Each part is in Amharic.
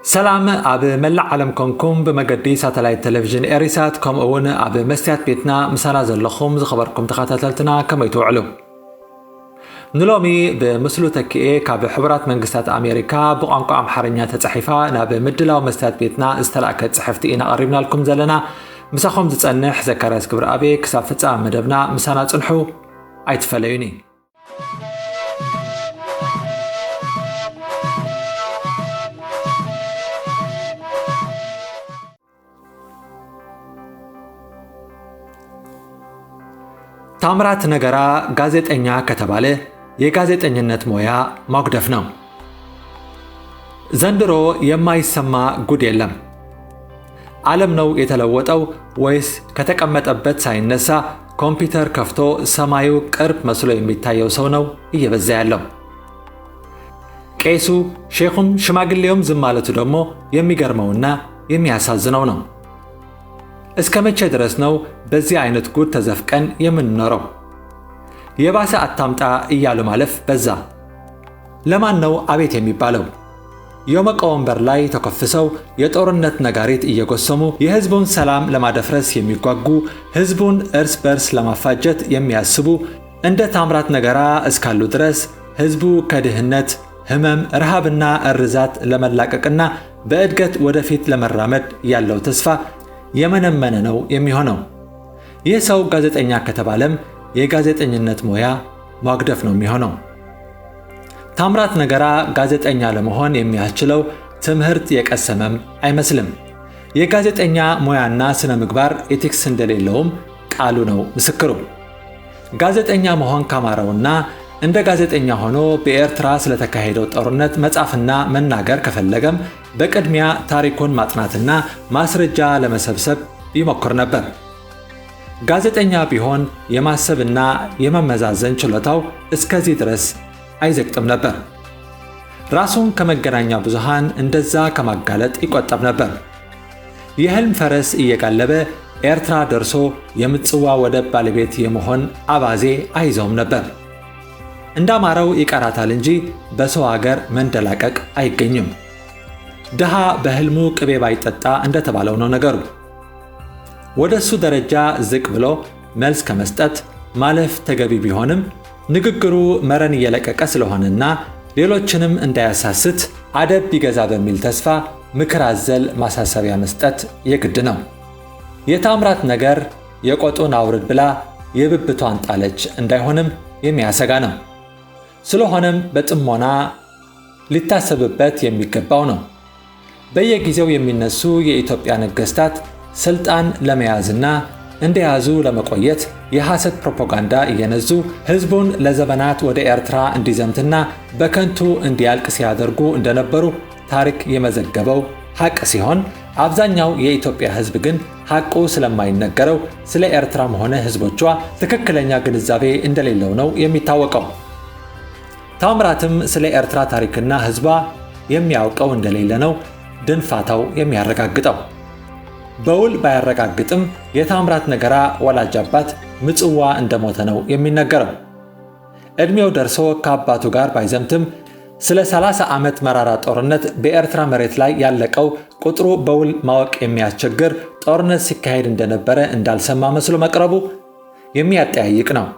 سلام أب ملع عالم كونكم بمجدي ساتلايت تلفزيون إريسات كم أون أب مستيات بيتنا مسانا زلخم زخبركم تخاتلتنا كما يتوعلو نلومي بمسلو تكئي كاب حبرات منقستات أمريكا بقانقو أمحارنيا تتصحيفا ناب مدلاو مستيات بيتنا استلعكت صحفتي إنا قريبنا لكم زلنا مساخم تتصنح زكاريس كبر أبي كسافتة مدبنا مسانا تنحو أيتفليوني ታምራት ነገራ ጋዜጠኛ ከተባለ የጋዜጠኝነት ሙያ ማጉደፍ ነው። ዘንድሮ የማይሰማ ጉድ የለም። ዓለም ነው የተለወጠው ወይስ ከተቀመጠበት ሳይነሳ ኮምፒውተር ከፍቶ ሰማዩ ቅርብ መስሎ የሚታየው ሰው ነው እየበዛ ያለው? ቄሱ ሼኹም ሽማግሌውም ዝም ማለቱ ደግሞ የሚገርመውና የሚያሳዝነው ነው። እስከ መቼ ድረስ ነው በዚህ አይነት ጉድ ተዘፍቀን የምንኖረው? የባሰ አታምጣ እያሉ ማለፍ በዛ። ለማን ነው አቤት የሚባለው? የሞቀ ወንበር ላይ ተከፍሰው የጦርነት ነጋሪት እየጎሰሙ የህዝቡን ሰላም ለማደፍረስ የሚጓጉ ህዝቡን እርስ በርስ ለማፋጀት የሚያስቡ እንደ ታምራት ነገራ እስካሉ ድረስ ህዝቡ ከድህነት፣ ህመም፣ ረሃብና እርዛት ለመላቀቅና በእድገት ወደፊት ለመራመድ ያለው ተስፋ የመነመነ ነው የሚሆነው። ይህ ሰው ጋዜጠኛ ከተባለም የጋዜጠኝነት ሙያ ማግደፍ ነው የሚሆነው። ታምራት ነገራ ጋዜጠኛ ለመሆን የሚያስችለው ትምህርት የቀሰመም አይመስልም። የጋዜጠኛ ሙያና ስነ ምግባር ኤቲክስ እንደሌለውም ቃሉ ነው ምስክሩ። ጋዜጠኛ መሆን ካማረውና እንደ ጋዜጠኛ ሆኖ በኤርትራ ስለተካሄደው ጦርነት መጻፍና መናገር ከፈለገም በቅድሚያ ታሪኩን ማጥናትና ማስረጃ ለመሰብሰብ ይሞክር ነበር። ጋዜጠኛ ቢሆን የማሰብና የመመዛዘን ችሎታው እስከዚህ ድረስ አይዘግጥም ነበር። ራሱን ከመገናኛ ብዙሃን እንደዛ ከማጋለጥ ይቆጠብ ነበር። የህልም ፈረስ እየጋለበ ኤርትራ ደርሶ የምጽዋ ወደብ ባለቤት የመሆን አባዜ አይዘውም ነበር። እንዳማረው ይቀራታል እንጂ በሰው ሀገር መንደላቀቅ አይገኝም። ድሃ በህልሙ ቅቤ ባይጠጣ እንደተባለው ነው ነገሩ። ወደሱ ደረጃ ዝቅ ብሎ መልስ ከመስጠት ማለፍ ተገቢ ቢሆንም ንግግሩ መረን እየለቀቀ ስለሆነና ሌሎችንም እንዳያሳስት አደብ ቢገዛ በሚል ተስፋ ምክር አዘል ማሳሰቢያ መስጠት የግድ ነው። የታምራት ነገር የቆጡን አውርድ ብላ የብብቷን ጣለች እንዳይሆንም የሚያሰጋ ነው። ስለሆነም በጥሞና ሊታሰብበት የሚገባው ነው። በየጊዜው የሚነሱ የኢትዮጵያ ነገስታት ስልጣን ለመያዝና እንደያዙ ለመቆየት የሐሰት ፕሮፓጋንዳ እየነዙ ህዝቡን ለዘመናት ወደ ኤርትራ እንዲዘምትና በከንቱ እንዲያልቅ ሲያደርጉ እንደነበሩ ታሪክ የመዘገበው ሐቅ ሲሆን አብዛኛው የኢትዮጵያ ህዝብ ግን ሐቁ ስለማይነገረው ስለ ኤርትራም ሆነ ህዝቦቿ ትክክለኛ ግንዛቤ እንደሌለው ነው የሚታወቀው። ታምራትም ስለ ኤርትራ ታሪክና ህዝቧ የሚያውቀው እንደሌለ ነው ድንፋታው የሚያረጋግጠው። በውል ባያረጋግጥም የታምራት ነገራ ወላጅ አባት ምጽዋ እንደሞተ ነው የሚነገረው። እድሜው ደርሶ ከአባቱ ጋር ባይዘምትም ስለ 30 ዓመት መራራ ጦርነት በኤርትራ መሬት ላይ ያለቀው ቁጥሩ በውል ማወቅ የሚያስቸግር ጦርነት ሲካሄድ እንደነበረ እንዳልሰማ መስሎ መቅረቡ የሚያጠያይቅ ነው።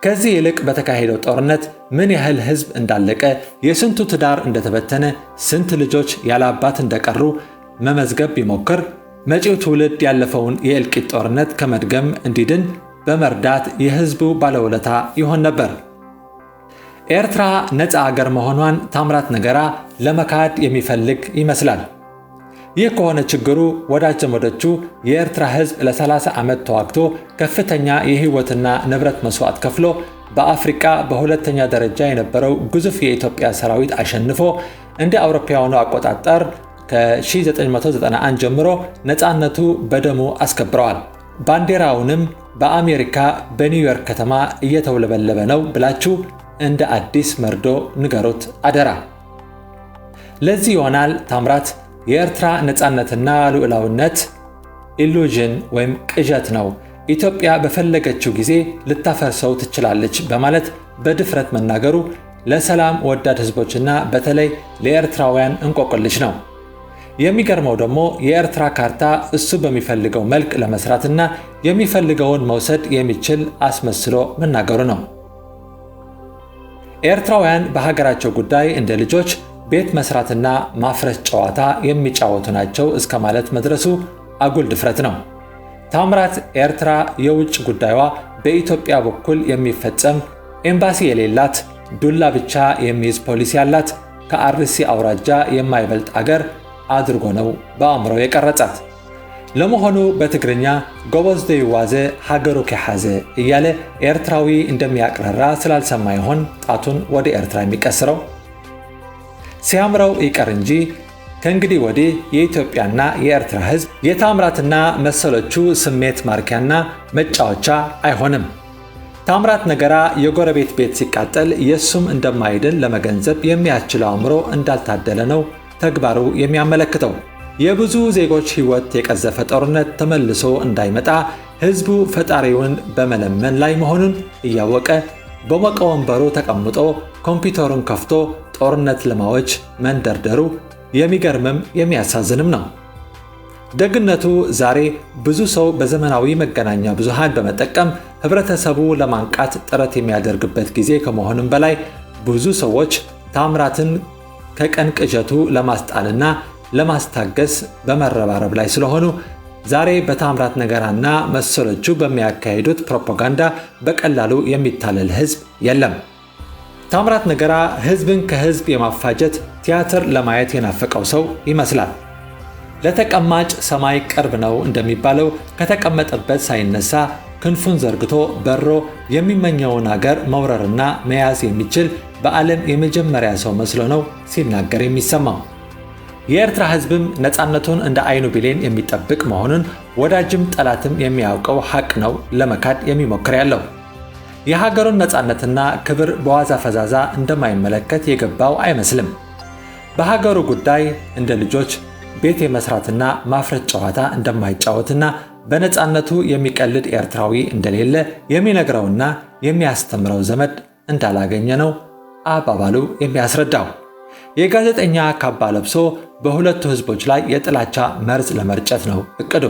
ከዚህ ይልቅ በተካሄደው ጦርነት ምን ያህል ህዝብ እንዳለቀ፣ የስንቱ ትዳር እንደተበተነ፣ ስንት ልጆች ያለ አባት እንደቀሩ መመዝገብ ቢሞክር መጪው ትውልድ ያለፈውን የእልቂት ጦርነት ከመድገም እንዲድን በመርዳት የህዝቡ ባለውለታ ይሆን ነበር። ኤርትራ ነፃ አገር መሆኗን ታምራት ነገራ ለመካድ የሚፈልግ ይመስላል። ይህ ከሆነ ችግሩ ወዳጅ ዘመዶቹ የኤርትራ ህዝብ ለ30 ዓመት ተዋግቶ ከፍተኛ የህይወትና ንብረት መስዋዕት ከፍሎ በአፍሪካ በሁለተኛ ደረጃ የነበረው ግዙፍ የኢትዮጵያ ሰራዊት አሸንፎ እንደ አውሮፓውያኑ አቆጣጠር ከ1991 ጀምሮ ነፃነቱ በደሙ አስከብረዋል። ባንዲራውንም በአሜሪካ በኒውዮርክ ከተማ እየተውለበለበ ነው ብላችሁ እንደ አዲስ መርዶ ንገሩት አደራ። ለዚህ ይሆናል ታምራት የኤርትራ ነፃነትና ሉዓላዊነት ኢሉዥን ወይም ቅዠት ነው፣ ኢትዮጵያ በፈለገችው ጊዜ ልታፈርሰው ትችላለች በማለት በድፍረት መናገሩ ለሰላም ወዳድ ህዝቦችና በተለይ ለኤርትራውያን እንቆቅልሽ ነው። የሚገርመው ደግሞ የኤርትራ ካርታ እሱ በሚፈልገው መልክ ለመስራትና የሚፈልገውን መውሰድ የሚችል አስመስሎ መናገሩ ነው። ኤርትራውያን በሀገራቸው ጉዳይ እንደ ልጆች ቤት መስራትና ማፍረስ ጨዋታ የሚጫወቱ ናቸው እስከ ማለት መድረሱ አጉል ድፍረት ነው። ታምራት ኤርትራ የውጭ ጉዳይዋ በኢትዮጵያ በኩል የሚፈጸም ኤምባሲ የሌላት ዱላ ብቻ የሚይዝ ፖሊሲ ያላት ከአርሲ አውራጃ የማይበልጥ አገር አድርጎ ነው በአእምሮ የቀረጻት። ለመሆኑ በትግርኛ ጎበዝ ደይዋዘ ሀገሩ ከሐዘ እያለ ኤርትራዊ እንደሚያቅራራ ስላልሰማ ይሆን ጣቱን ወደ ኤርትራ የሚቀስረው? ሲያምረው ይቀር እንጂ ከእንግዲህ ወዲህ የኢትዮጵያና የኤርትራ ህዝብ የታምራትና መሰሎቹ ስሜት ማርኪያና መጫወቻ አይሆንም። ታምራት ነገራ የጎረቤት ቤት ሲቃጠል የሱም እንደማይድን ለመገንዘብ የሚያስችለው አእምሮ እንዳልታደለ ነው ተግባሩ የሚያመለክተው። የብዙ ዜጎች ህይወት የቀዘፈ ጦርነት ተመልሶ እንዳይመጣ ህዝቡ ፈጣሪውን በመለመን ላይ መሆኑን እያወቀ በሞቀ ወንበሩ ተቀምጦ ኮምፒውተሩን ከፍቶ ጦርነት ለማወጅ መንደርደሩ የሚገርምም የሚያሳዝንም ነው። ደግነቱ ዛሬ ብዙ ሰው በዘመናዊ መገናኛ ብዙሃን በመጠቀም ህብረተሰቡ ለማንቃት ጥረት የሚያደርግበት ጊዜ ከመሆኑም በላይ ብዙ ሰዎች ታምራትን ከቀን ቅዠቱ ለማስጣልና ለማስታገስ በመረባረብ ላይ ስለሆኑ ዛሬ በታምራት ነገራና መሰሎቹ በሚያካሂዱት ፕሮፓጋንዳ በቀላሉ የሚታለል ህዝብ የለም። ታምራት ነገራ ህዝብን ከህዝብ የማፋጀት ቲያትር ለማየት የናፈቀው ሰው ይመስላል። ለተቀማጭ ሰማይ ቅርብ ነው እንደሚባለው ከተቀመጠበት ሳይነሳ ክንፉን ዘርግቶ በሮ የሚመኘውን ሀገር መውረርና መያዝ የሚችል በዓለም የመጀመሪያ ሰው መስሎ ነው ሲናገር የሚሰማው። የኤርትራ ህዝብም ነፃነቱን እንደ አይኑ ቢሌን የሚጠብቅ መሆኑን ወዳጅም ጠላትም የሚያውቀው ሐቅ ነው ለመካድ የሚሞክር ያለው። የሀገሩን ነፃነትና ክብር በዋዛ ፈዛዛ እንደማይመለከት የገባው አይመስልም። በሀገሩ ጉዳይ እንደ ልጆች ቤት የመስራትና ማፍረት ጨዋታ እንደማይጫወትና በነፃነቱ የሚቀልድ ኤርትራዊ እንደሌለ የሚነግረውና የሚያስተምረው ዘመድ እንዳላገኘ ነው አባባሉ የሚያስረዳው። የጋዜጠኛ ካባ ለብሶ በሁለቱ ህዝቦች ላይ የጥላቻ መርዝ ለመርጨት ነው እቅዱ።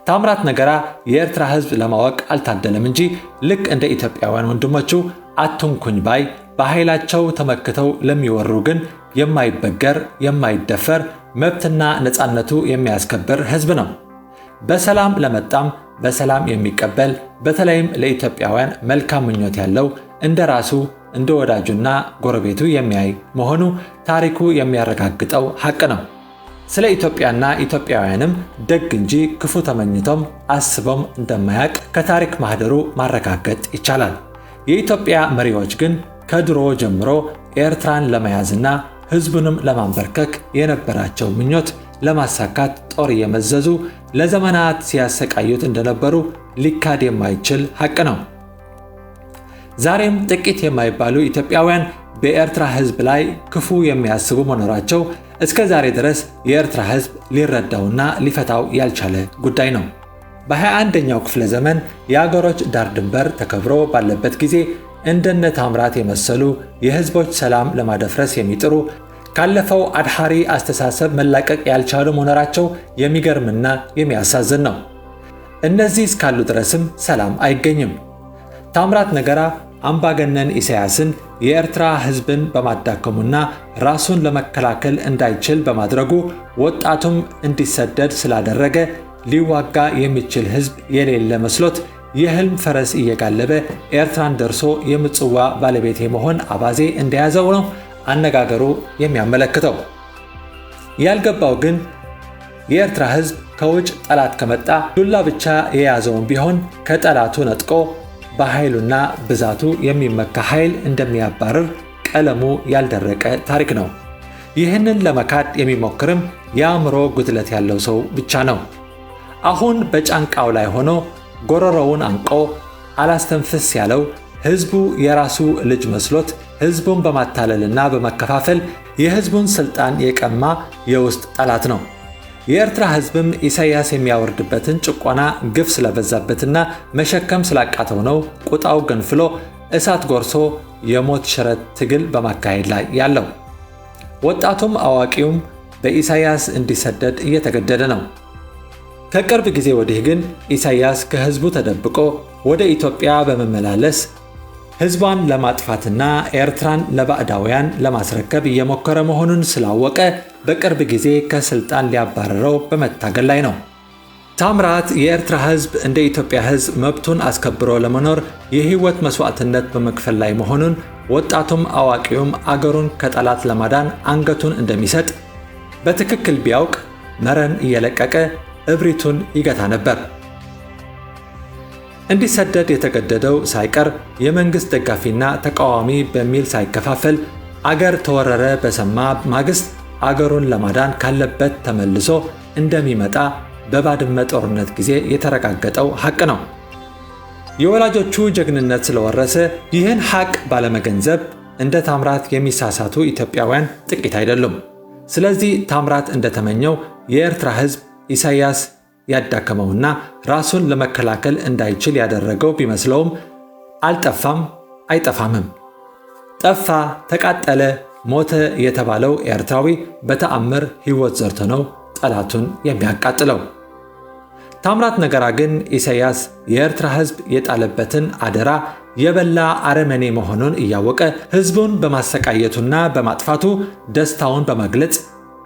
ታምራት ነገራ የኤርትራ ህዝብ ለማወቅ አልታደለም እንጂ ልክ እንደ ኢትዮጵያውያን ወንድሞቹ አትንኩኝ ባይ በኃይላቸው ተመክተው ለሚወሩ ግን የማይበገር የማይደፈር መብትና ነፃነቱ የሚያስከብር ህዝብ ነው። በሰላም ለመጣም በሰላም የሚቀበል በተለይም ለኢትዮጵያውያን መልካም ምኞት ያለው እንደራሱ እንደ ወዳጁና ጎረቤቱ የሚያይ መሆኑ ታሪኩ የሚያረጋግጠው ሐቅ ነው። ስለ ኢትዮጵያና ኢትዮጵያውያንም ደግ እንጂ ክፉ ተመኝቶም አስቦም እንደማያውቅ ከታሪክ ማህደሩ ማረጋገጥ ይቻላል። የኢትዮጵያ መሪዎች ግን ከድሮ ጀምሮ ኤርትራን ለመያዝና ህዝቡንም ለማንበርከክ የነበራቸው ምኞት ለማሳካት ጦር የመዘዙ ለዘመናት ሲያሰቃዩት እንደነበሩ ሊካድ የማይችል ሐቅ ነው። ዛሬም ጥቂት የማይባሉ ኢትዮጵያውያን በኤርትራ ህዝብ ላይ ክፉ የሚያስቡ መኖራቸው እስከ ዛሬ ድረስ የኤርትራ ህዝብ ሊረዳውና ሊፈታው ያልቻለ ጉዳይ ነው። በ21ኛው ክፍለ ዘመን የአገሮች ዳር ድንበር ተከብሮ ባለበት ጊዜ እንደነ ታምራት የመሰሉ የህዝቦች ሰላም ለማደፍረስ የሚጥሩ ካለፈው አድሃሪ አስተሳሰብ መላቀቅ ያልቻሉ መኖራቸው የሚገርምና የሚያሳዝን ነው። እነዚህ እስካሉ ድረስም ሰላም አይገኝም። ታምራት ነገራ አምባገነን ኢሳያስን የኤርትራ ህዝብን በማዳከሙና ራሱን ለመከላከል እንዳይችል በማድረጉ ወጣቱም እንዲሰደድ ስላደረገ ሊዋጋ የሚችል ህዝብ የሌለ መስሎት የህልም ፈረስ እየጋለበ ኤርትራን ደርሶ የምጽዋ ባለቤት የመሆን አባዜ እንደያዘው ነው አነጋገሩ የሚያመለክተው። ያልገባው ግን የኤርትራ ህዝብ ከውጭ ጠላት ከመጣ ዱላ ብቻ የያዘውን ቢሆን ከጠላቱ ነጥቆ በኃይሉና ብዛቱ የሚመካ ኃይል እንደሚያባርር ቀለሙ ያልደረቀ ታሪክ ነው። ይህንን ለመካድ የሚሞክርም የአእምሮ ጉድለት ያለው ሰው ብቻ ነው። አሁን በጫንቃው ላይ ሆኖ ጎረሮውን አንቆ አላስተንፍስ ያለው ህዝቡ የራሱ ልጅ መስሎት ህዝቡን በማታለልና በመከፋፈል የህዝቡን ስልጣን የቀማ የውስጥ ጠላት ነው። የኤርትራ ሕዝብም ኢሳያስ የሚያወርድበትን ጭቆና ግፍ ስለበዛበትና መሸከም ስላቃተው ነው ቁጣው ገንፍሎ እሳት ጎርሶ የሞት ሽረት ትግል በማካሄድ ላይ ያለው። ወጣቱም አዋቂውም በኢሳያስ እንዲሰደድ እየተገደደ ነው። ከቅርብ ጊዜ ወዲህ ግን ኢሳያስ ከሕዝቡ ተደብቆ ወደ ኢትዮጵያ በመመላለስ ሕዝቧን ለማጥፋትና ኤርትራን ለባዕዳውያን ለማስረከብ እየሞከረ መሆኑን ስላወቀ በቅርብ ጊዜ ከስልጣን ሊያባረረው በመታገል ላይ ነው። ታምራት የኤርትራ ሕዝብ እንደ ኢትዮጵያ ሕዝብ መብቱን አስከብሮ ለመኖር የህይወት መስዋዕትነት በመክፈል ላይ መሆኑን ወጣቱም አዋቂውም አገሩን ከጠላት ለማዳን አንገቱን እንደሚሰጥ በትክክል ቢያውቅ መረን እየለቀቀ እብሪቱን ይገታ ነበር። እንዲሰደድ የተገደደው ሳይቀር የመንግስት ደጋፊና ተቃዋሚ በሚል ሳይከፋፈል አገር ተወረረ በሰማ ማግስት አገሩን ለማዳን ካለበት ተመልሶ እንደሚመጣ በባድመ ጦርነት ጊዜ የተረጋገጠው ሐቅ ነው። የወላጆቹ ጀግንነት ስለወረሰ ይህን ሐቅ ባለመገንዘብ እንደ ታምራት የሚሳሳቱ ኢትዮጵያውያን ጥቂት አይደሉም። ስለዚህ ታምራት እንደተመኘው የኤርትራ ሕዝብ ኢሳያስ ያዳከመውና ራሱን ለመከላከል እንዳይችል ያደረገው ቢመስለውም አልጠፋም አይጠፋምም። ጠፋ፣ ተቃጠለ፣ ሞተ የተባለው ኤርትራዊ በተአምር ሕይወት ዘርቶ ነው ጠላቱን የሚያቃጥለው። ታምራት ነገራ ግን ኢሳያስ የኤርትራ ሕዝብ የጣለበትን አደራ የበላ አረመኔ መሆኑን እያወቀ ሕዝቡን በማሰቃየቱና በማጥፋቱ ደስታውን በመግለጽ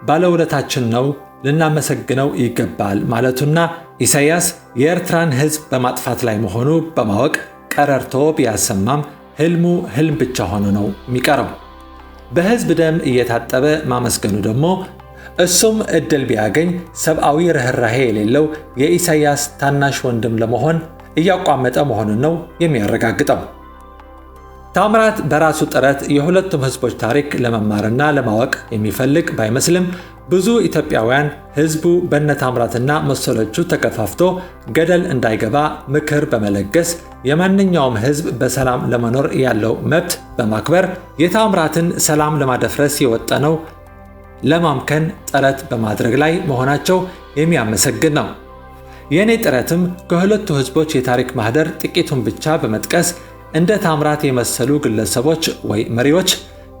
ባለውለታችን ነው ልናመሰግነው ይገባል ማለቱና ኢሳያስ የኤርትራን ሕዝብ በማጥፋት ላይ መሆኑ በማወቅ ቀረርቶ ቢያሰማም ህልሙ ህልም ብቻ ሆኖ ነው የሚቀረው። በሕዝብ ደም እየታጠበ ማመስገኑ ደግሞ እሱም እድል ቢያገኝ ሰብአዊ ርህራሄ የሌለው የኢሳያስ ታናሽ ወንድም ለመሆን እያቋመጠ መሆኑን ነው የሚያረጋግጠው። ታምራት በራሱ ጥረት የሁለቱም ሕዝቦች ታሪክ ለመማርና ለማወቅ የሚፈልግ ባይመስልም ብዙ ኢትዮጵያውያን ሕዝቡ በነ ታምራትና መሰሎቹ ተከፋፍቶ ገደል እንዳይገባ ምክር በመለገስ የማንኛውም ሕዝብ በሰላም ለመኖር ያለው መብት በማክበር የታምራትን ሰላም ለማደፍረስ የወጠነው ለማምከን ጥረት በማድረግ ላይ መሆናቸው የሚያመሰግን ነው። የኔ ጥረትም ከሁለቱ ሕዝቦች የታሪክ ማህደር ጥቂቱን ብቻ በመጥቀስ እንደ ታምራት የመሰሉ ግለሰቦች ወይ መሪዎች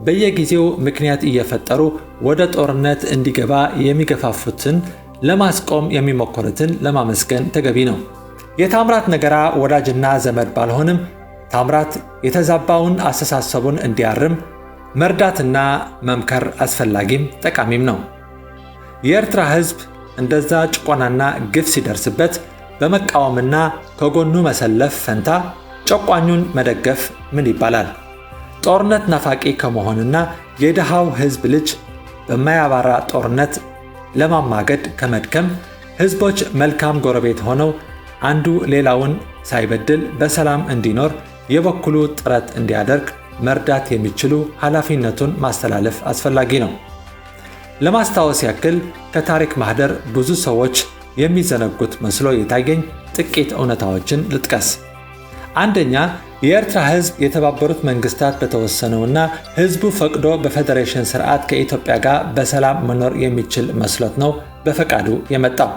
በየጊዜው ምክንያት እየፈጠሩ ወደ ጦርነት እንዲገባ የሚገፋፉትን ለማስቆም የሚሞክሩትን ለማመስገን ተገቢ ነው። የታምራት ነገራ ወዳጅና ዘመድ ባልሆንም ታምራት የተዛባውን አስተሳሰቡን እንዲያርም መርዳትና መምከር አስፈላጊም ጠቃሚም ነው። የኤርትራ ሕዝብ እንደዛ ጭቆናና ግፍ ሲደርስበት በመቃወምና ከጎኑ መሰለፍ ፈንታ ጨቋኙን መደገፍ ምን ይባላል? ጦርነት ናፋቂ ከመሆንና የድሃው ሕዝብ ልጅ በማያባራ ጦርነት ለማማገድ ከመድከም ሕዝቦች መልካም ጎረቤት ሆነው አንዱ ሌላውን ሳይበድል በሰላም እንዲኖር የበኩሉ ጥረት እንዲያደርግ መርዳት የሚችሉ ኃላፊነቱን ማስተላለፍ አስፈላጊ ነው። ለማስታወስ ያክል ከታሪክ ማህደር ብዙ ሰዎች የሚዘነጉት መስሎ የታየኝ ጥቂት እውነታዎችን ልጥቀስ። አንደኛ፣ የኤርትራ ሕዝብ የተባበሩት መንግስታት በተወሰነውና ሕዝቡ ፈቅዶ በፌዴሬሽን ስርዓት ከኢትዮጵያ ጋር በሰላም መኖር የሚችል መስሎት ነው በፈቃዱ የመጣው።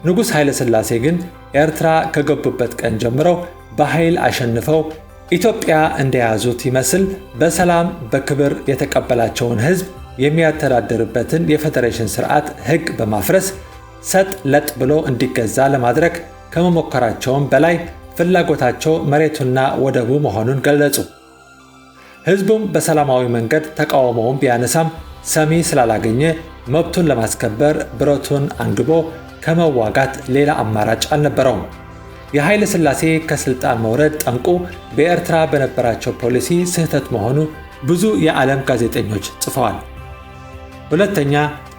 ንጉሥ ኃይለ ሥላሴ ግን ኤርትራ ከገቡበት ቀን ጀምረው በኃይል አሸንፈው ኢትዮጵያ እንደያዙት ይመስል በሰላም በክብር የተቀበላቸውን ሕዝብ የሚያስተዳድርበትን የፌዴሬሽን ስርዓት ሕግ በማፍረስ ሰጥ ለጥ ብሎ እንዲገዛ ለማድረግ ከመሞከራቸውም በላይ ፍላጎታቸው መሬቱና ወደቡ መሆኑን ገለጹ። ሕዝቡም በሰላማዊ መንገድ ተቃውሞውን ቢያነሳም ሰሚ ስላላገኘ መብቱን ለማስከበር ብረቱን አንግቦ ከመዋጋት ሌላ አማራጭ አልነበረውም። የኃይለ ሥላሴ ከስልጣን መውረድ ጠንቁ በኤርትራ በነበራቸው ፖሊሲ ስህተት መሆኑ ብዙ የዓለም ጋዜጠኞች ጽፈዋል። ሁለተኛ፣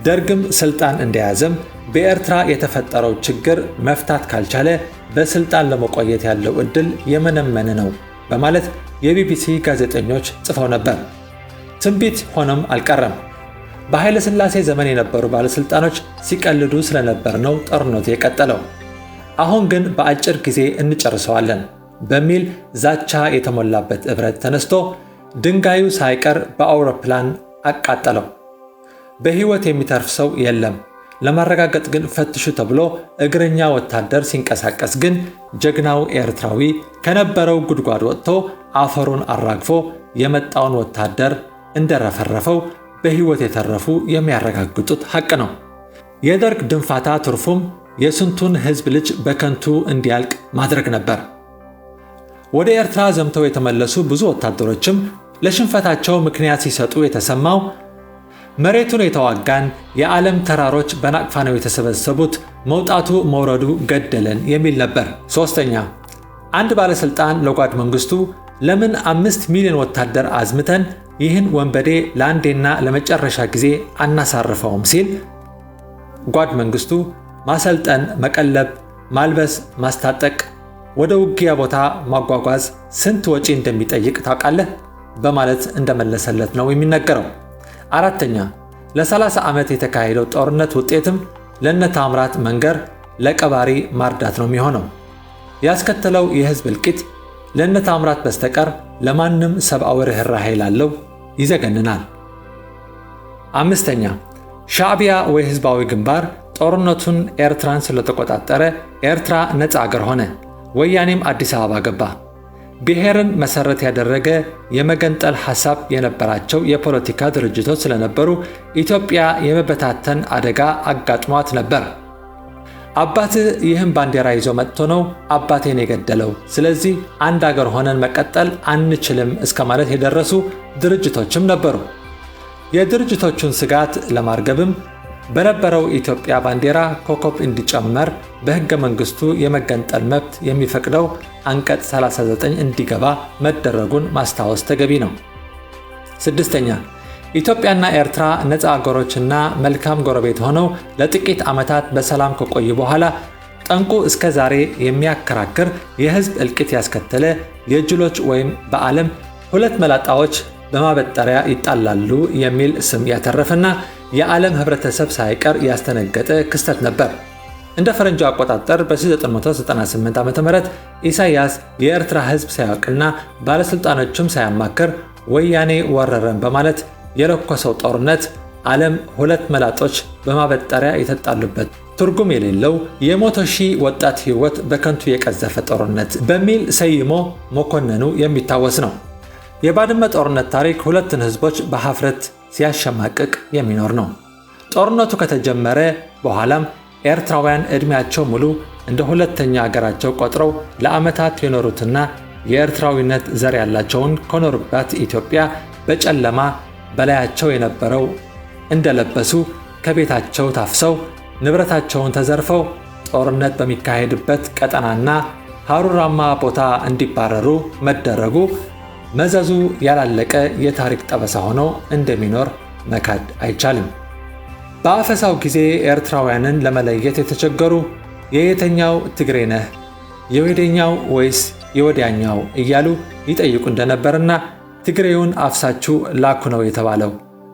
ደርግም ስልጣን እንደያዘም በኤርትራ የተፈጠረው ችግር መፍታት ካልቻለ በስልጣን ለመቆየት ያለው ዕድል የመነመነ ነው በማለት የቢቢሲ ጋዜጠኞች ጽፈው ነበር። ትንቢት ሆኖም አልቀረም። በኃይለ ሥላሴ ዘመን የነበሩ ባለስልጣኖች ሲቀልዱ ስለነበር ነው ጦርነቱ የቀጠለው። አሁን ግን በአጭር ጊዜ እንጨርሰዋለን በሚል ዛቻ የተሞላበት እብረት ተነስቶ ድንጋዩ ሳይቀር በአውሮፕላን አቃጠለው። በሕይወት የሚተርፍ ሰው የለም። ለማረጋገጥ ግን ፈትሹ ተብሎ እግረኛ ወታደር ሲንቀሳቀስ ግን ጀግናው ኤርትራዊ ከነበረው ጉድጓድ ወጥቶ አፈሩን አራግፎ የመጣውን ወታደር እንደረፈረፈው በህይወት የተረፉ የሚያረጋግጡት ሐቅ ነው። የደርግ ድንፋታ ትርፉም የስንቱን ህዝብ ልጅ በከንቱ እንዲያልቅ ማድረግ ነበር። ወደ ኤርትራ ዘምተው የተመለሱ ብዙ ወታደሮችም ለሽንፈታቸው ምክንያት ሲሰጡ የተሰማው መሬቱን የተዋጋን የዓለም ተራሮች በናቅፋ ነው የተሰበሰቡት፣ መውጣቱ መውረዱ ገደለን የሚል ነበር። ሶስተኛ፣ አንድ ባለስልጣን ለጓድ መንግስቱ ለምን 5 ሚሊዮን ወታደር አዝምተን ይህን ወንበዴ ለአንዴና ለመጨረሻ ጊዜ አናሳርፈውም ሲል ጓድ መንግስቱ ማሰልጠን፣ መቀለብ፣ ማልበስ፣ ማስታጠቅ፣ ወደ ውጊያ ቦታ ማጓጓዝ ስንት ወጪ እንደሚጠይቅ ታውቃለህ በማለት እንደመለሰለት ነው የሚነገረው። አራተኛ፣ ለ30 ዓመት የተካሄደው ጦርነት ውጤትም ለነ ታምራት መንገር ለቀባሪ ማርዳት ነው የሚሆነው። ያስከተለው የህዝብ እልቂት ለነ ታምራት በስተቀር ለማንም ሰብአዊ ርህራሄ ላለው ይዘገንናል። አምስተኛ፣ ሻዕቢያ ወይ ህዝባዊ ግንባር ጦርነቱን ኤርትራን ስለተቆጣጠረ ኤርትራ ነፃ አገር ሆነ፣ ወያኔም አዲስ አበባ ገባ። ብሔርን መሰረት ያደረገ የመገንጠል ሐሳብ የነበራቸው የፖለቲካ ድርጅቶች ስለነበሩ ኢትዮጵያ የመበታተን አደጋ አጋጥሟት ነበር። አባት ይህን ባንዲራ ይዞ መጥቶ ነው አባቴን የገደለው፣ ስለዚህ አንድ አገር ሆነን መቀጠል አንችልም እስከ ማለት የደረሱ ድርጅቶችም ነበሩ። የድርጅቶቹን ስጋት ለማርገብም በነበረው ኢትዮጵያ ባንዲራ ኮከብ እንዲጨመር በሕገ መንግስቱ የመገንጠል መብት የሚፈቅደው አንቀጽ 39 እንዲገባ መደረጉን ማስታወስ ተገቢ ነው። ስድስተኛ፣ ኢትዮጵያና ኤርትራ ነፃ አገሮችና መልካም ጎረቤት ሆነው ለጥቂት ዓመታት በሰላም ከቆዩ በኋላ ጠንቁ እስከ ዛሬ የሚያከራክር የህዝብ እልቂት ያስከተለ የጅሎች ወይም በዓለም ሁለት መላጣዎች በማበጠሪያ ይጣላሉ የሚል ስም ያተረፈና የዓለም ህብረተሰብ ሳይቀር ያስተነገጠ ክስተት ነበር። እንደ ፈረንጆ አቆጣጠር በ1998 ዓ.ም ኢሳያስ የኤርትራ ህዝብ ሳያውቅና ባለስልጣኖቹም ሳያማክር ወያኔ ወረረን በማለት የለኮሰው ጦርነት ዓለም ሁለት መላጦች በማበጠሪያ የተጣሉበት ትርጉም የሌለው የሞቶ ሺህ ወጣት ህይወት በከንቱ የቀዘፈ ጦርነት በሚል ሰይሞ መኮንኑ የሚታወስ ነው። የባድመ ጦርነት ታሪክ ሁለቱን ህዝቦች በሐፍረት ሲያሸማቅቅ የሚኖር ነው። ጦርነቱ ከተጀመረ በኋላም ኤርትራውያን ዕድሜያቸው ሙሉ እንደ ሁለተኛ አገራቸው ቆጥረው ለዓመታት የኖሩትና የኤርትራዊነት ዘር ያላቸውን ከኖሩባት ኢትዮጵያ በጨለማ በላያቸው የነበረው እንደለበሱ ከቤታቸው ታፍሰው ንብረታቸውን ተዘርፈው ጦርነት በሚካሄድበት ቀጠናና ሐሩራማ ቦታ እንዲባረሩ መደረጉ መዘዙ ያላለቀ የታሪክ ጠበሳ ሆኖ እንደሚኖር መካድ አይቻልም። በአፈሳው ጊዜ ኤርትራውያንን ለመለየት የተቸገሩ የየተኛው ትግሬ ነህ፣ የወዲያኛው ወይስ የወዲያኛው እያሉ ይጠይቁ እንደነበርና ትግሬውን አፍሳችሁ ላኩ ነው የተባለው፣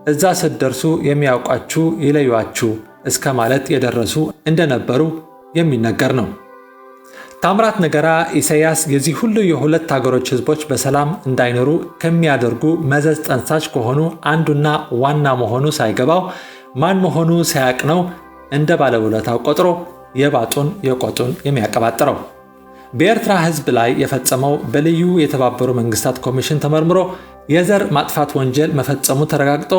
እዛ ስትደርሱ የሚያውቋችሁ ይለዩአችሁ እስከ ማለት የደረሱ እንደነበሩ የሚነገር ነው። ታምራት ነገራ ኢሳያስ የዚህ ሁሉ የሁለት ሀገሮች ህዝቦች በሰላም እንዳይኖሩ ከሚያደርጉ መዘዝ ጠንሳሽ ከሆኑ አንዱና ዋና መሆኑ ሳይገባው ማን መሆኑ ሳያቅ ነው እንደ ባለውለታው ቆጥሮ የባጡን የቆጡን የሚያቀባጥረው። በኤርትራ ህዝብ ላይ የፈጸመው በልዩ የተባበሩ መንግስታት ኮሚሽን ተመርምሮ የዘር ማጥፋት ወንጀል መፈጸሙ ተረጋግጦ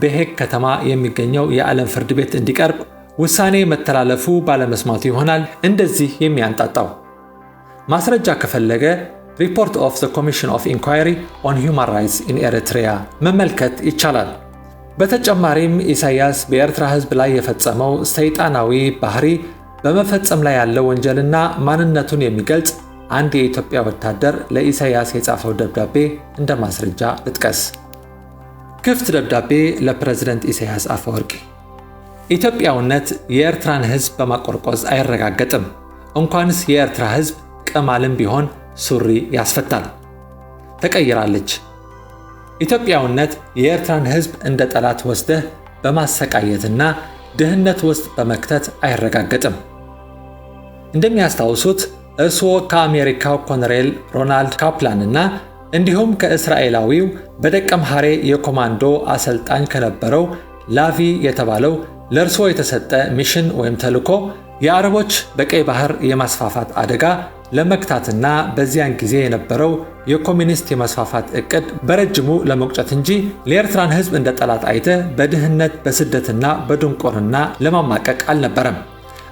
በሄግ ከተማ የሚገኘው የዓለም ፍርድ ቤት እንዲቀርብ ውሳኔ መተላለፉ ባለመስማቱ ይሆናል እንደዚህ የሚያንጣጣው። ማስረጃ ከፈለገ ሪፖርት ኦፍ ዘ ኮሚሽን ኦፍ ኢንኳይሪ ኦን ሂውማን ራይትስ ኢን ኤሪትሪያ መመልከት ይቻላል። በተጨማሪም ኢሳያስ በኤርትራ ህዝብ ላይ የፈጸመው ሰይጣናዊ ባህሪ በመፈጸም ላይ ያለው ወንጀልና ማንነቱን የሚገልጽ አንድ የኢትዮጵያ ወታደር ለኢሳያስ የጻፈው ደብዳቤ እንደ ማስረጃ ልጥቀስ። ክፍት ደብዳቤ ለፕሬዝዳንት ኢሳያስ አፈወርቂ። ኢትዮጵያውነት የኤርትራን ህዝብ በማቆርቆዝ አይረጋገጥም። እንኳንስ የኤርትራ ህዝብ ቅማልም ቢሆን ሱሪ ያስፈታል። ተቀይራለች። ኢትዮጵያውነት የኤርትራን ህዝብ እንደ ጠላት ወስደህ በማሰቃየትና ድህነት ውስጥ በመክተት አይረጋገጥም። እንደሚያስታውሱት እርስዎ ከአሜሪካው ኮሎኔል ሮናልድ ካፕላንና እንዲሁም ከእስራኤላዊው በደቀ መሐሬ የኮማንዶ አሰልጣኝ ከነበረው ላቪ የተባለው ለእርሶ የተሰጠ ሚሽን ወይም ተልዕኮ የአረቦች በቀይ ባህር የማስፋፋት አደጋ ለመክታትና በዚያን ጊዜ የነበረው የኮሚኒስት የማስፋፋት እቅድ በረጅሙ ለመቁጨት እንጂ ለኤርትራን ሕዝብ እንደ ጠላት አይተ በድህነት በስደትና በድንቁርና ለማማቀቅ አልነበረም።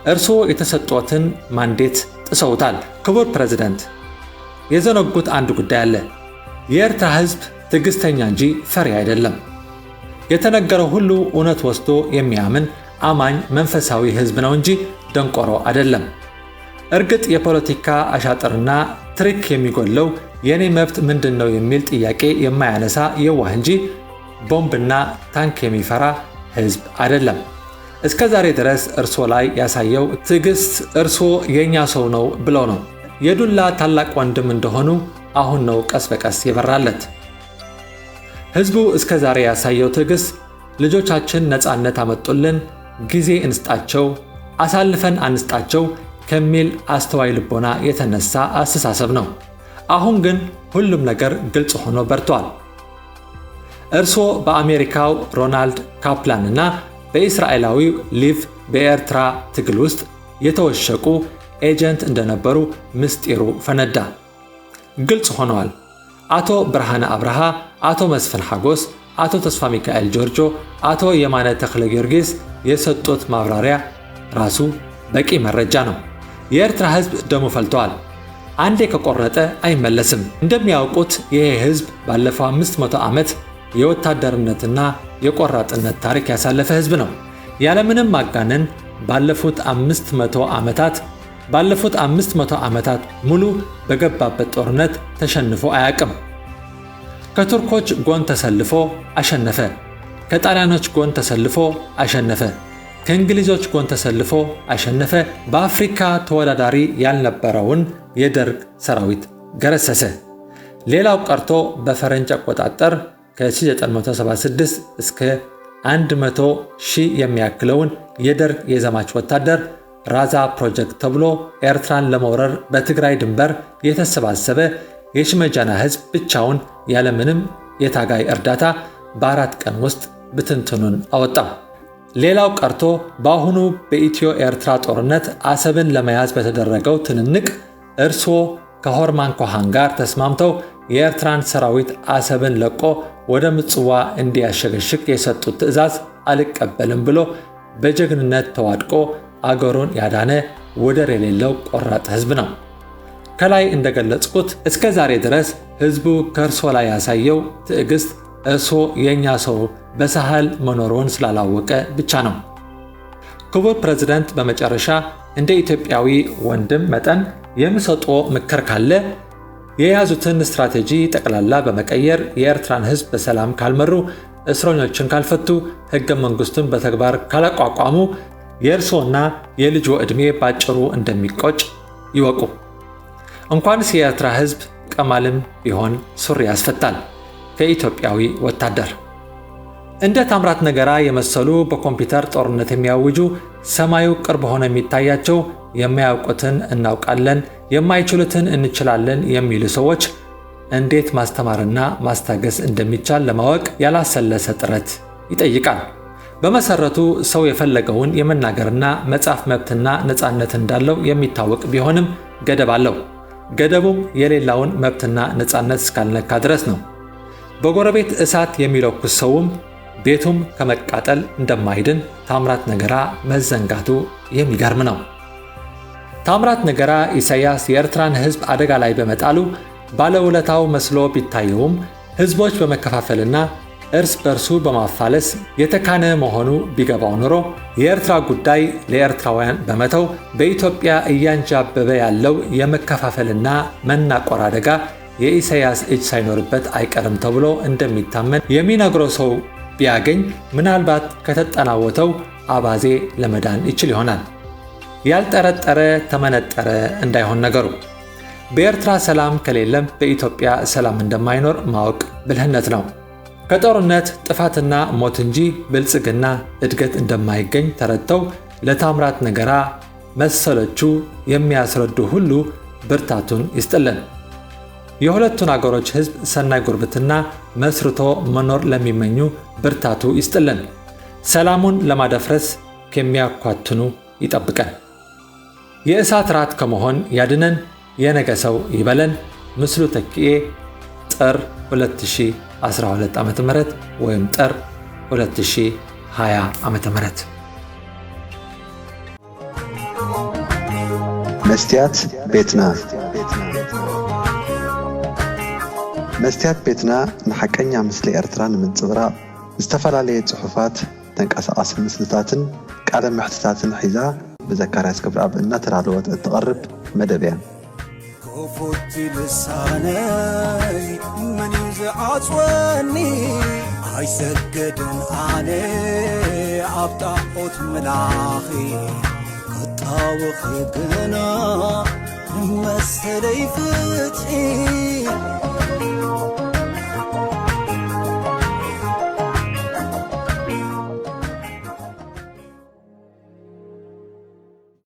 እርሶ የተሰጡትን ማንዴት ጥሰውታል። ክቡር ፕሬዝዳንት፣ የዘነጉት አንድ ጉዳይ አለ። የኤርትራ ሕዝብ ትዕግስተኛ እንጂ ፈሪ አይደለም። የተነገረው ሁሉ እውነት ወስዶ የሚያምን አማኝ መንፈሳዊ ሕዝብ ነው እንጂ ደንቆሮ አይደለም። እርግጥ የፖለቲካ አሻጥርና ትሪክ የሚጎለው የኔ መብት ምንድነው የሚል ጥያቄ የማያነሳ የዋህ እንጂ ቦምብና ታንክ የሚፈራ ሕዝብ አይደለም። እስከ ዛሬ ድረስ እርሶ ላይ ያሳየው ትዕግስት እርሶ የኛ ሰው ነው ብሎ ነው። የዱላ ታላቅ ወንድም እንደሆኑ አሁን ነው ቀስ በቀስ የበራለት። ሕዝቡ እስከ ዛሬ ያሳየው ትዕግስት ልጆቻችን ነፃነት አመጡልን፣ ጊዜ እንስጣቸው፣ አሳልፈን አንስጣቸው ከሚል አስተዋይ ልቦና የተነሳ አስተሳሰብ ነው። አሁን ግን ሁሉም ነገር ግልጽ ሆኖ በርቷል። እርሶ በአሜሪካው ሮናልድ ካፕላን እና በእስራኤላዊው ሊቭ በኤርትራ ትግል ውስጥ የተወሸቁ ኤጀንት እንደነበሩ ምስጢሩ ፈነዳ። ግልጽ ሆነዋል። አቶ ብርሃነ አብርሃ፣ አቶ መስፍን ሐጎስ፣ አቶ ተስፋ ሚካኤል ጆርጆ፣ አቶ የማነ ተክለ ጊዮርጊስ የሰጡት ማብራሪያ ራሱ በቂ መረጃ ነው። የኤርትራ ሕዝብ ደሙ ፈልቷል። አንዴ ከቆረጠ አይመለስም። እንደሚያውቁት ይሄ ሕዝብ ባለፈው 500 ዓመት የወታደርነትና የቆራጥነት ታሪክ ያሳለፈ ሕዝብ ነው። ያለምንም ማጋነን ባለፉት 500 ዓመታት ሙሉ በገባበት ጦርነት ተሸንፎ አያውቅም። ከቱርኮች ጎን ተሰልፎ አሸነፈ። ከጣሊያኖች ጎን ተሰልፎ አሸነፈ። ከእንግሊዞች ጎን ተሰልፎ አሸነፈ። በአፍሪካ ተወዳዳሪ ያልነበረውን የደርግ ሰራዊት ገረሰሰ። ሌላው ቀርቶ በፈረንጅ አቆጣጠር ከ1976 እስከ 100,000 የሚያክለውን የደርግ የዘማች ወታደር ራዛ ፕሮጀክት ተብሎ ኤርትራን ለመውረር በትግራይ ድንበር የተሰባሰበ የሽመጃና ሕዝብ ብቻውን ያለምንም የታጋይ እርዳታ በ4 ቀን ውስጥ ብትንትኑን አወጣው። ሌላው ቀርቶ በአሁኑ በኢትዮ ኤርትራ ጦርነት አሰብን ለመያዝ በተደረገው ትንንቅ እርስዎ ከሆርማን ኮሃን ጋር ተስማምተው የኤርትራን ሰራዊት አሰብን ለቆ ወደ ምጽዋ እንዲያሸገሽግ የሰጡት ትዕዛዝ አልቀበልም ብሎ በጀግንነት ተዋድቆ አገሩን ያዳነ ወደር የሌለው ቆራጥ ሕዝብ ነው። ከላይ እንደገለጽኩት እስከ ዛሬ ድረስ ሕዝቡ ከእርሶ ላይ ያሳየው ትዕግስት እርሶ የኛ ሰው በሳህል መኖሩን ስላላወቀ ብቻ ነው። ክቡር ፕሬዝዳንት፣ በመጨረሻ እንደ ኢትዮጵያዊ ወንድም መጠን የምሰጥዎ ምክር ካለ የያዙትን ስትራቴጂ ጠቅላላ በመቀየር የኤርትራን ሕዝብ በሰላም ካልመሩ፣ እስረኞችን ካልፈቱ፣ ሕገ መንግስቱን በተግባር ካላቋቋሙ የእርሶና የልጆ ዕድሜ ባጭሩ እንደሚቆጭ ይወቁ። እንኳንስ የኤርትራ ሕዝብ ቀማልም ቢሆን ሱሪ ያስፈታል ከኢትዮጵያዊ ወታደር። እንደ ታምራት ነገራ የመሰሉ በኮምፒውተር ጦርነት የሚያውጁ ሰማዩ ቅርብ ሆነ የሚታያቸው የማያውቁትን እናውቃለን የማይችሉትን እንችላለን የሚሉ ሰዎች እንዴት ማስተማርና ማስታገስ እንደሚቻል ለማወቅ ያላሰለሰ ጥረት ይጠይቃል። በመሰረቱ ሰው የፈለገውን የመናገርና መጻፍ መብትና ነፃነት እንዳለው የሚታወቅ ቢሆንም ገደብ አለው። ገደቡም የሌላውን መብትና ነፃነት እስካልነካ ድረስ ነው። በጎረቤት እሳት የሚለኩስ ሰውም ቤቱም ከመቃጠል እንደማይድን ታምራት ነገራ መዘንጋቱ የሚገርም ነው። ታምራት ነገራ ኢሳያስ የኤርትራን ሕዝብ አደጋ ላይ በመጣሉ ባለውለታው መስሎ ቢታየውም ሕዝቦች በመከፋፈልና እርስ በርሱ በማፋለስ የተካነ መሆኑ ቢገባው ኖሮ የኤርትራ ጉዳይ ለኤርትራውያን በመተው በኢትዮጵያ እያንጃበበ ያለው የመከፋፈልና መናቆር አደጋ የኢሳያስ እጅ ሳይኖርበት አይቀርም ተብሎ እንደሚታመን የሚነግረው ሰው ቢያገኝ ምናልባት ከተጠናወተው አባዜ ለመዳን ይችል ይሆናል። ያልጠረጠረ ተመነጠረ እንዳይሆን ነገሩ። በኤርትራ ሰላም ከሌለም በኢትዮጵያ ሰላም እንደማይኖር ማወቅ ብልህነት ነው። ከጦርነት ጥፋትና ሞት እንጂ ብልጽግና እድገት እንደማይገኝ ተረድተው ለታምራት ነገራ መሰሎቹ የሚያስረዱ ሁሉ ብርታቱን ይስጥልን። የሁለቱን አገሮች ሕዝብ ሰናይ ጉርብትና መስርቶ መኖር ለሚመኙ ብርታቱ ይስጥልን። ሰላሙን ለማደፍረስ ከሚያኳትኑ ይጠብቀን። የእሳት ራት ከመሆን ያድነን። የነገ ሰው ይበለን። ምስሉ ተክኤ ጥር 2012 ዓ.ም ወይም ጥር 2020 ዓ.ም። መስትያት ቤትና መስትያት ቤትና ንሐቀኛ ምስሊ ኤርትራ ንምንጽብራቕ ዝተፈላለዩ ጽሑፋት ተንቀሳቓሲ ምስልታትን ቃለ መሕትታትን ሒዛ ብዘካርያስ ገብረአብ እናተዳለወት እትቐርብ መደብ እያ። كفوت لساني من يزعصوني هاي سجدن علي عبطاقوت ملاخي قطاوخي قنا مسلي فتحي